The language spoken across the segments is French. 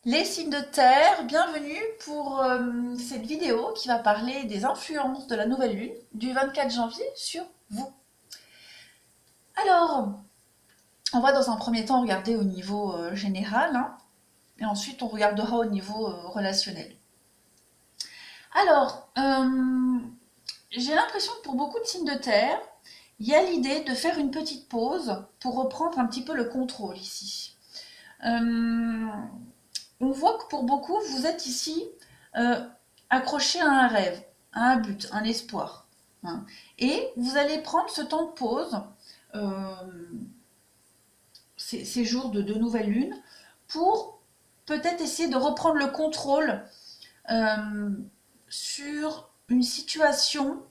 Les signes de terre, bienvenue pour cette vidéo qui va parler des influences de la nouvelle lune du 24 janvier sur vous. Alors, on va dans un premier temps regarder au niveau général, hein, et ensuite on regardera au niveau relationnel. Alors, j'ai l'impression que pour beaucoup de signes de terre, il y a l'idée de faire une petite pause pour reprendre un petit peu le contrôle ici. On voit que pour beaucoup, vous êtes ici euh, accroché à un rêve, à un but, un espoir, hein. Et vous allez prendre ce temps de pause, euh, ces jours de nouvelle lune, pour peut-être essayer de reprendre le contrôle euh, sur une situation.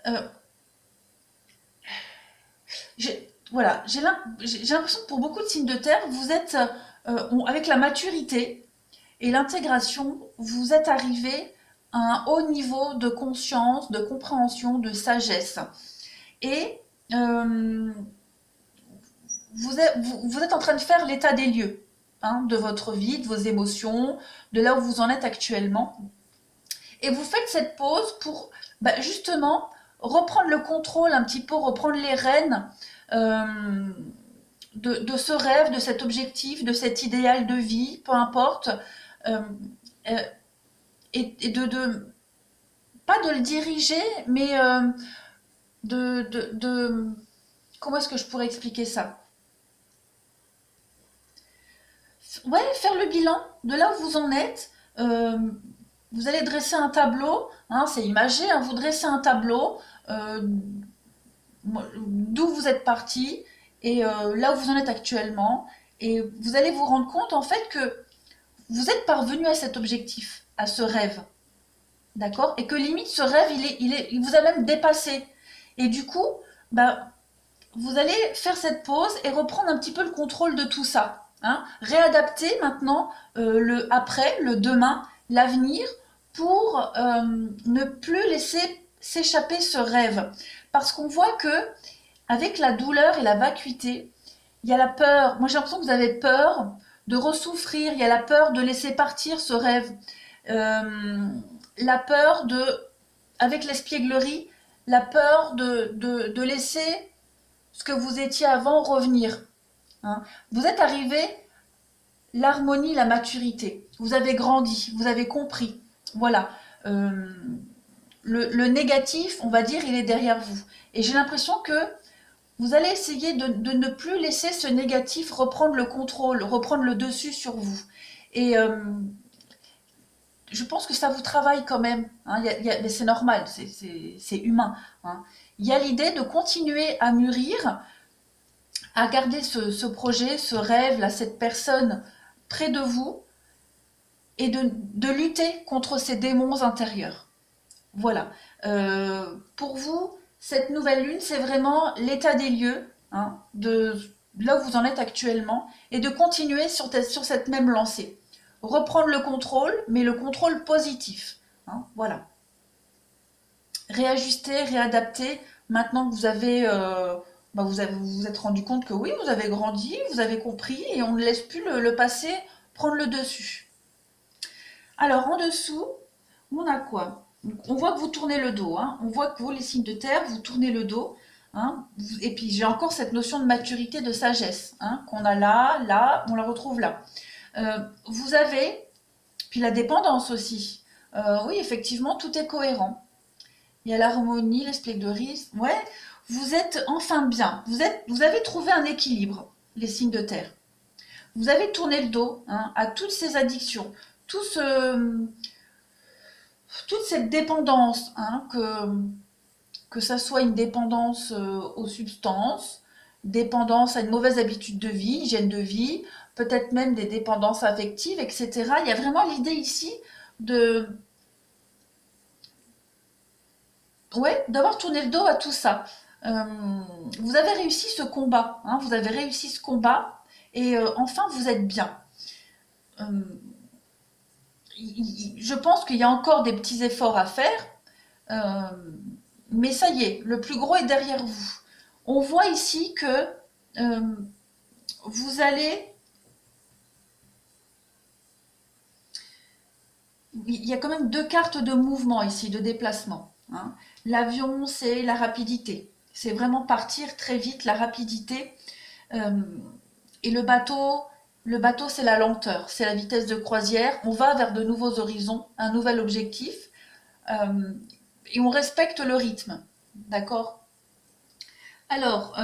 euh, voilà, j'ai l'impression que pour beaucoup de signes de terre, vous êtes, avec la maturité et l'intégration, vous êtes arrivé à un haut niveau de conscience, de compréhension, de sagesse. Et vous êtes en train de faire l'état des lieux, hein, de votre vie, de vos émotions, de là où vous en êtes actuellement. Et vous faites cette pause pour justement reprendre le contrôle un petit peu, reprendre les rênes euh, de ce rêve, de cet objectif, de cet idéal de vie, peu importe. Euh, euh, et pas de le diriger, mais de comment est-ce que je pourrais expliquer ça? Ouais, faire le bilan de là où vous en êtes. Euh, Vous allez dresser un tableau, hein, c'est imagé, hein, vous dressez un tableau euh, d'où vous êtes parti et là où vous en êtes actuellement. Et vous allez vous rendre compte en fait que vous êtes parvenu à cet objectif, à ce rêve. D'accord? Et que limite, ce rêve, il vous a même dépassé. Et du coup, bah, vous allez faire cette pause et reprendre un petit peu le contrôle de tout ça, hein. Réadapter maintenant le après, le demain, l'avenir, pour ne plus laisser s'échapper ce rêve. Parce qu'on voit que avec la douleur et la vacuité, il y a la peur. Moi, j'ai l'impression que vous avez peur de ressouffrir. Il y a la peur de laisser partir ce rêve. Euh, la peur de, avec l'espièglerie, la peur de laisser ce que vous étiez avant revenir, hein. Vous êtes arrivé, l'harmonie, la maturité. Vous avez grandi, vous avez compris. Voilà. Euh, le négatif, on va dire, il est derrière vous. Et j'ai l'impression que vous allez essayer de ne plus laisser ce négatif reprendre le contrôle, reprendre le dessus sur vous. Et je pense que ça vous travaille quand même, hein. Mais c'est normal, c'est humain, hein. Il y a l'idée de continuer à mûrir, à garder ce projet, ce rêve, là, cette personne près de vous et de lutter contre ces démons intérieurs. Voilà. Pour vous, cette nouvelle lune, c'est vraiment l'état des lieux, hein, de là où vous en êtes actuellement et de continuer sur cette même lancée. Reprendre le contrôle, mais le contrôle positif, hein, voilà. Réajuster, réadapter, maintenant que vous vous êtes rendu compte que oui, vous avez grandi, vous avez compris, et on ne laisse plus le passé prendre le dessus. Alors, en dessous, on a quoi? On voit que vous tournez le dos, hein. On voit que vous, les signes de terre, vous tournez le dos, hein. Et puis, j'ai encore cette notion de maturité, de sagesse, hein, qu'on a là, on la retrouve là. Vous avez, puis la dépendance aussi. Oui, effectivement, tout est cohérent. Il y a l'harmonie, l'espièglerie. Ouais, vous êtes enfin bien. Vous avez trouvé un équilibre, les signes de terre. Vous avez tourné le dos, hein, à toutes ces addictions, tout ce, toute cette dépendance, hein, que ça soit une dépendance aux substances, dépendance à une mauvaise habitude de vie, hygiène de vie, peut-être même des dépendances affectives, etc. Il y a vraiment l'idée ici de, ouais, d'avoir tourné le dos à tout ça. Euh, vous avez réussi ce combat, hein, vous avez réussi ce combat, et enfin vous êtes bien. Euh, je pense qu'il y a encore des petits efforts à faire, euh, mais ça y est, le plus gros est derrière vous. On voit ici que euh, vous allez il y a quand même deux cartes de mouvement ici, de déplacement, hein. L'avion, c'est la rapidité. C'est vraiment partir très vite, la rapidité. Euh, et le bateau, c'est la lenteur, c'est la vitesse de croisière. On va vers de nouveaux horizons, un nouvel objectif, euh, et on respecte le rythme. D'accord? Alors,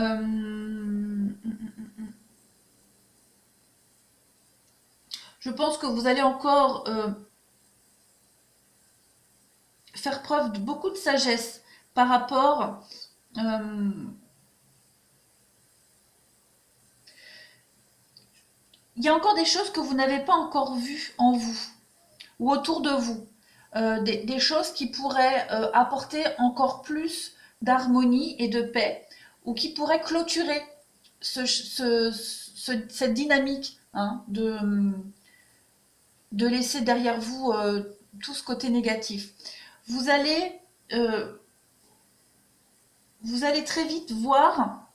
je pense que vous allez encore faire preuve de beaucoup de sagesse par rapport. euh, il y a encore des choses que vous n'avez pas encore vues en vous ou autour de vous. Des choses qui pourraient apporter encore plus d'harmonie et de paix ou qui pourraient clôturer cette dynamique, hein, de laisser derrière vous tout ce côté négatif. Vous allez, euh, vous allez très vite voir,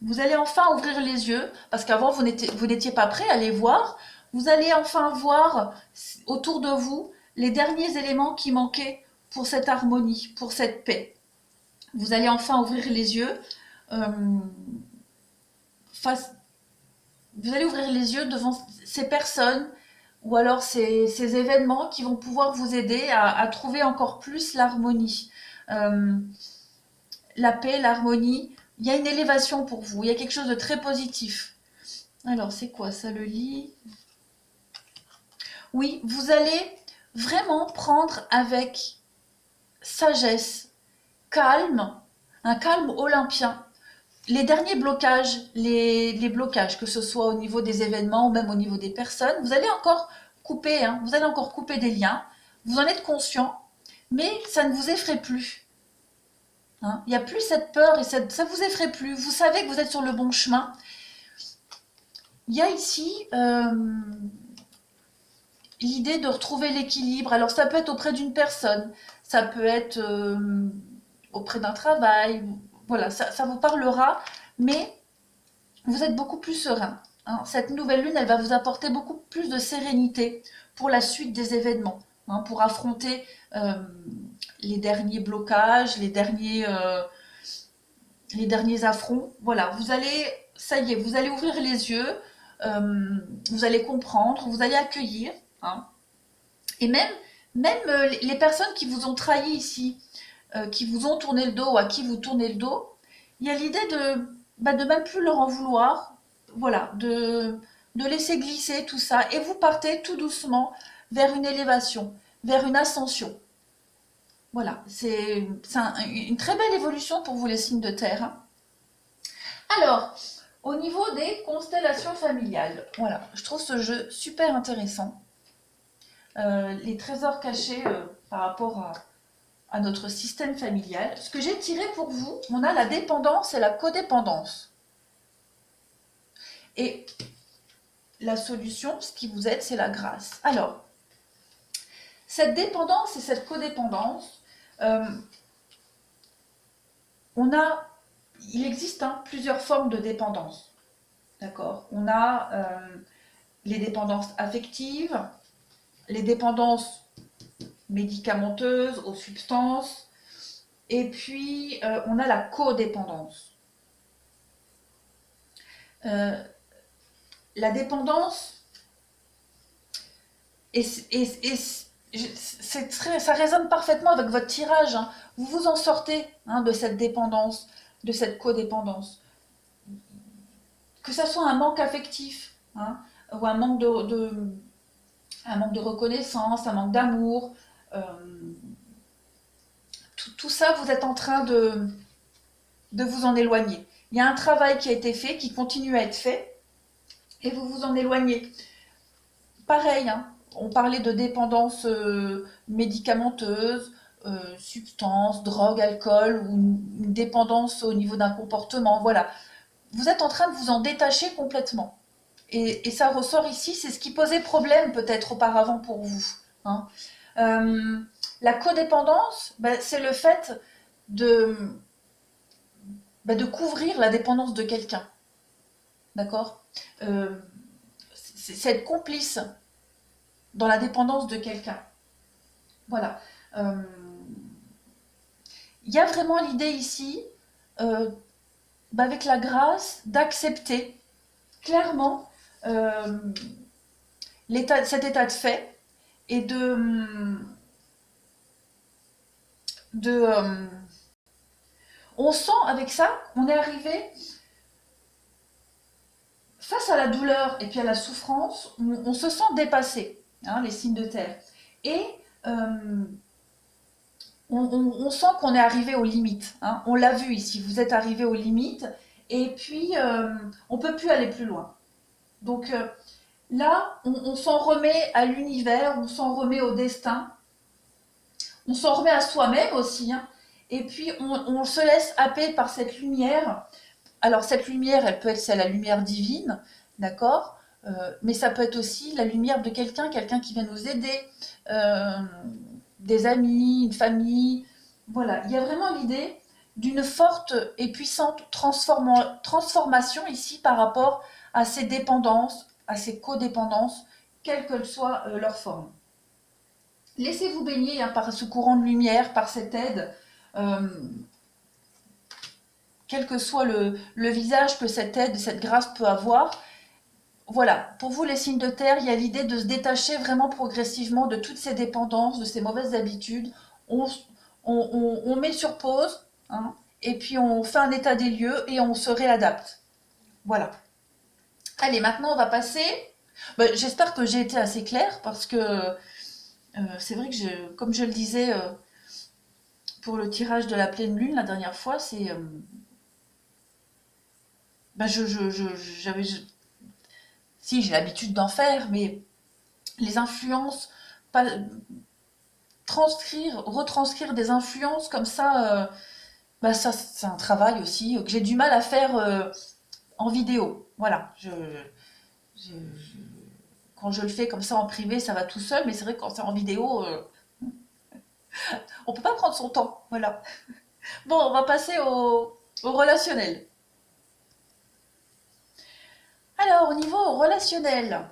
vous allez enfin ouvrir les yeux, parce qu'avant vous n'étiez pas prêt à les voir. Vous allez enfin voir autour de vous les derniers éléments qui manquaient pour cette harmonie, pour cette paix. Vous allez enfin ouvrir les yeux euh, face, vous allez ouvrir les yeux devant ces personnes ou alors ces événements qui vont pouvoir vous aider à trouver encore plus l'harmonie. Euh, la paix, l'harmonie, il y a une élévation pour vous, il y a quelque chose de très positif. Alors, c'est quoi ça, le lit? Oui, vous allez vraiment prendre avec sagesse, calme, un calme olympien. Les derniers blocages, les blocages, que ce soit au niveau des événements ou même au niveau des personnes, vous allez encore couper, hein, vous allez encore couper des liens, vous en êtes conscient, mais ça ne vous effraie plus. Hein. Il n'y a plus cette peur et ça ne vous effraie plus. Vous savez que vous êtes sur le bon chemin. Il y a ici l'idée de retrouver l'équilibre. Alors ça peut être auprès d'une personne, ça peut être auprès d'un travail, voilà, ça vous parlera, mais vous êtes beaucoup plus serein. Hein. Cette nouvelle lune, elle va vous apporter beaucoup plus de sérénité pour la suite des événements, hein, pour affronter les derniers blocages, les derniers affronts. Voilà, vous allez, ça y est, vous allez ouvrir les yeux, vous allez comprendre, vous allez accueillir, hein. Et même les personnes qui vous ont trahi ici, qui vous ont tourné le dos ou à qui vous tournez le dos, il y a l'idée de même plus leur en vouloir, voilà, de laisser glisser tout ça, et vous partez tout doucement vers une élévation, vers une ascension. Voilà, c'est une très belle évolution pour vous les signes de terre. Hein. Alors, au niveau des constellations familiales, voilà, je trouve ce jeu super intéressant. Les trésors cachés par rapport à notre système familial. Ce que j'ai tiré pour vous, on a la dépendance et la codépendance. Et la solution, ce qui vous aide, c'est la grâce. Alors, cette dépendance et cette codépendance, il existe plusieurs formes de dépendance. D'accord? On a les dépendances affectives, les dépendances médicamenteuses aux substances, et puis on a la codépendance. La dépendance, ça résonne parfaitement avec votre tirage. Hein. Vous vous en sortez de cette dépendance, de cette codépendance. Que ça soit un manque affectif, hein, ou un manque un manque de reconnaissance, un manque d'amour, tout ça, vous êtes en train de vous en éloigner. Il y a un travail qui a été fait, qui continue à être fait, et vous vous en éloignez. Pareil, hein, on parlait de dépendance médicamenteuse, substance, drogue, alcool, ou une dépendance au niveau d'un comportement. Voilà. Vous êtes en train de vous en détacher complètement. Et ça ressort ici, c'est ce qui posait problème peut-être auparavant pour vous. Hein. La codépendance, c'est le fait de, de couvrir la dépendance de quelqu'un. D'accord c'est être complice dans la dépendance de quelqu'un. Voilà. Euh, Il y a vraiment l'idée ici, euh, avec la grâce, d'accepter clairement euh, cet état de fait et de on sent avec ça, on est arrivé face à la douleur et puis à la souffrance, on se sent dépassé, hein, les signes de terre. Et euh, on sent qu'on est arrivé aux limites, hein. On l'a vu ici, vous êtes arrivé aux limites, et puis on ne peut plus aller plus loin. Donc là, on s'en remet à l'univers, on s'en remet au destin, on s'en remet à soi-même aussi, hein. Et puis on se laisse happer par cette lumière. Alors cette lumière, elle peut être c'est la lumière divine, d'accord. Mais ça peut être aussi la lumière de quelqu'un qui vient nous aider, euh, des amis, une famille. Voilà, il y a vraiment l'idée d'une forte et puissante transformation ici par rapport à ces dépendances, à ces codépendances, quelle que soit leur forme. Laissez-vous baigner, hein, par ce courant de lumière, par cette aide. Euh, Quel que soit le visage que cette aide, cette grâce peut avoir. Voilà, pour vous les signes de terre, il y a l'idée de se détacher vraiment progressivement de toutes ces dépendances, de ces mauvaises habitudes. On, on met sur pause, hein, et puis on fait un état des lieux et on se réadapte. Voilà. Allez, maintenant on va passer. Ben, j'espère que j'ai été assez claire parce que c'est vrai que, comme je le disais pour le tirage de la pleine lune la dernière fois, c'est ben j'avais si j'ai l'habitude d'en faire, mais les influences, pas, retranscrire des influences comme ça, bah ça c'est un travail aussi que j'ai du mal à faire en vidéo. Voilà, je- quand je le fais comme ça en privé, ça va tout seul, mais c'est vrai que quand c'est en vidéo, on peut pas prendre son temps. Voilà. Bon, on va passer au relationnel. Alors, au niveau relationnel,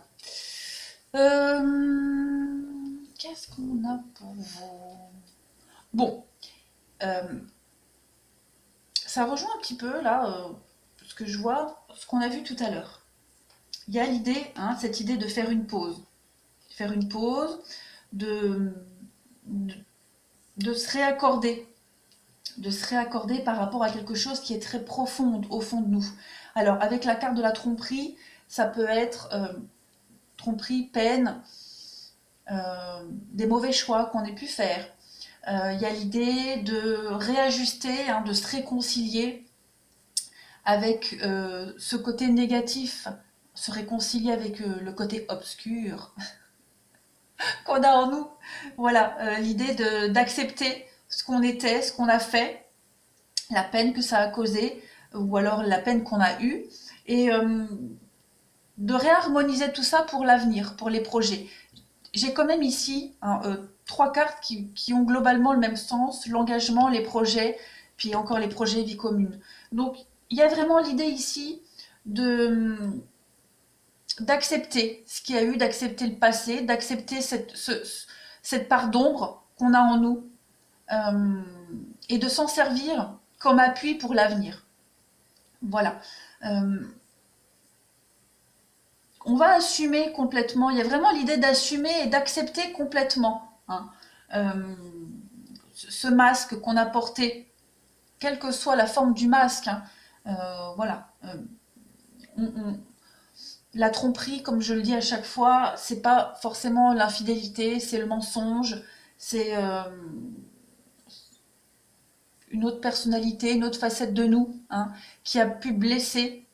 qu'est-ce qu'on a pour vous? Bon, euh, ça rejoint un petit peu là ce que je vois, ce qu'on a vu tout à l'heure. Il y a l'idée, hein, cette idée de faire une pause, de, de, de se réaccorder par rapport à quelque chose qui est très profond au fond de nous. Alors avec la carte de la tromperie, ça peut être tromperie, peine, des mauvais choix qu'on ait pu faire. Il y a l'idée de réajuster, hein, de se réconcilier avec ce côté négatif, se réconcilier avec le côté obscur qu'on a en nous. Voilà, l'idée d'accepter ce qu'on était, ce qu'on a fait, la peine que ça a causé, ou alors la peine qu'on a eue, et de réharmoniser tout ça pour l'avenir, pour les projets. J'ai quand même ici, hein, trois cartes qui ont globalement le même sens, l'engagement, les projets, puis encore les projets vie commune. Donc il y a vraiment l'idée ici de d'accepter ce qu'il y a eu, d'accepter le passé, d'accepter cette part d'ombre qu'on a en nous, euh, et de s'en servir comme appui pour l'avenir. Voilà. Euh, on va assumer complètement, il y a vraiment l'idée d'assumer et d'accepter complètement, hein, euh, ce masque qu'on a porté, quelle que soit la forme du masque, hein. Voilà. On, la tromperie, comme je le dis à chaque fois, c'est pas forcément l'infidélité, c'est le mensonge, c'est une autre personnalité, une autre facette de nous, hein, qui a pu blesser,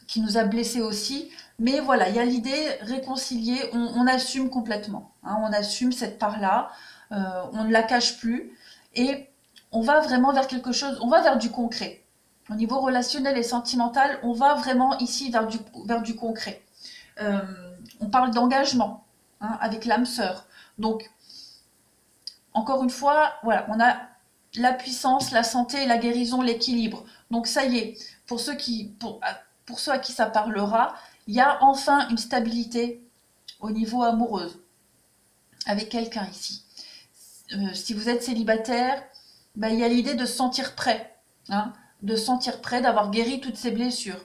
qui nous a blessés aussi. Mais voilà, il y a l'idée réconcilier, on assume complètement, hein, on assume cette part-là, on ne la cache plus, et on va vraiment vers quelque chose, on va vers du concret. Au niveau relationnel et sentimental, on va vraiment ici vers du concret. Euh, on parle d'engagement, hein, avec l'âme sœur. Donc, encore une fois, voilà, on a la puissance, la santé, la guérison, l'équilibre. Donc ça y est, pour ceux à qui ça parlera, il y a enfin une stabilité au niveau amoureuse avec quelqu'un ici. Si vous êtes célibataire, ben, il y a l'idée de se sentir prêt, hein, de se sentir prêt, d'avoir guéri toutes ces blessures.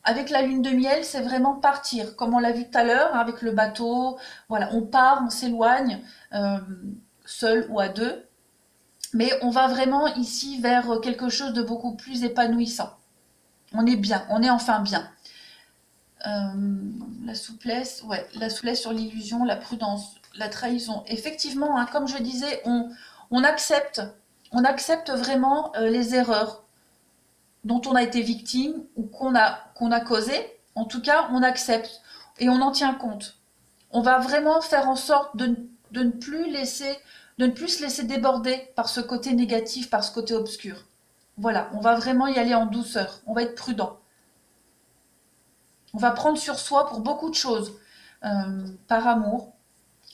Avec la lune de miel, c'est vraiment partir, comme on l'a vu tout à l'heure, hein, avec le bateau. Voilà, on part, on s'éloigne, euh, seul ou à deux, mais on va vraiment ici vers quelque chose de beaucoup plus épanouissant. On est bien, on est enfin bien. La souplesse, ouais, la souplesse sur l'illusion, la prudence, la trahison. Effectivement, hein, comme je disais, on accepte, on accepte vraiment les erreurs dont on a été victime ou qu'on a causé. En tout cas, on accepte et on en tient compte. On va vraiment faire en sorte de ne plus laisser, de ne plus se laisser déborder par ce côté négatif, par ce côté obscur. Voilà, on va vraiment y aller en douceur. On va être prudent. On va prendre sur soi pour beaucoup de choses. Par amour,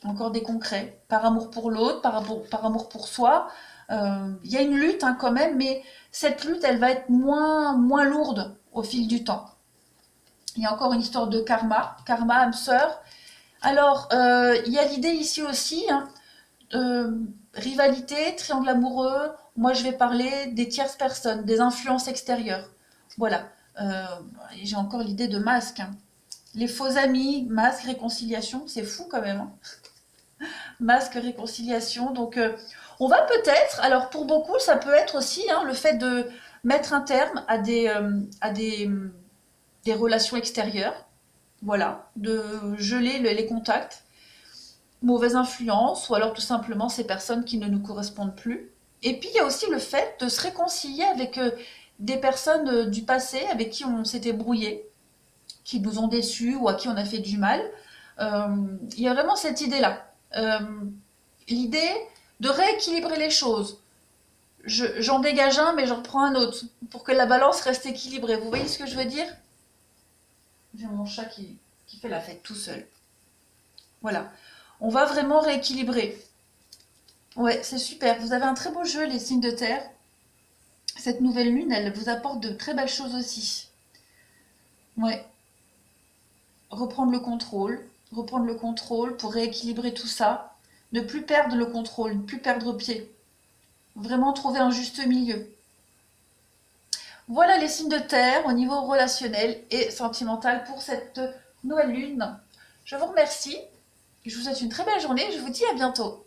encore des concrets, par amour pour l'autre, par amour pour soi. Il y a une lutte hein, quand même, mais cette lutte, elle va être moins lourde au fil du temps. Il y a encore une histoire de karma, âme sœur. Alors, il y a l'idée ici aussi, hein, rivalité, triangle amoureux. Moi, je vais parler des tierces personnes, des influences extérieures. Voilà. Euh, J'ai encore l'idée de masque. Hein. Les faux amis, masque, réconciliation, c'est fou quand même. Hein. Masque, réconciliation. Donc, on va peut-être, alors pour beaucoup, ça peut être aussi hein, le fait de mettre un terme à des relations extérieures. Voilà, de geler les contacts, mauvaise influence, ou alors tout simplement ces personnes qui ne nous correspondent plus. Et puis il y a aussi le fait de se réconcilier avec des personnes du passé avec qui on s'était brouillé, qui nous ont déçus ou à qui on a fait du mal. Il y a vraiment cette idée-là. L'idée de rééquilibrer les choses. J'en dégage un, mais j'en prends un autre, pour que la balance reste équilibrée. Vous voyez ce que je veux dire? J'ai mon chat qui fait la fête tout seul. Voilà. On va vraiment rééquilibrer. Ouais, c'est super. Vous avez un très beau jeu, les signes de terre. Cette nouvelle lune, elle vous apporte de très belles choses aussi. Ouais. Reprendre le contrôle pour rééquilibrer tout ça. Ne plus perdre le contrôle, ne plus perdre pied. Vraiment trouver un juste milieu. Voilà les signes de terre au niveau relationnel et sentimental pour cette nouvelle lune. Je vous remercie. Je vous souhaite une très belle journée. Je vous dis à bientôt.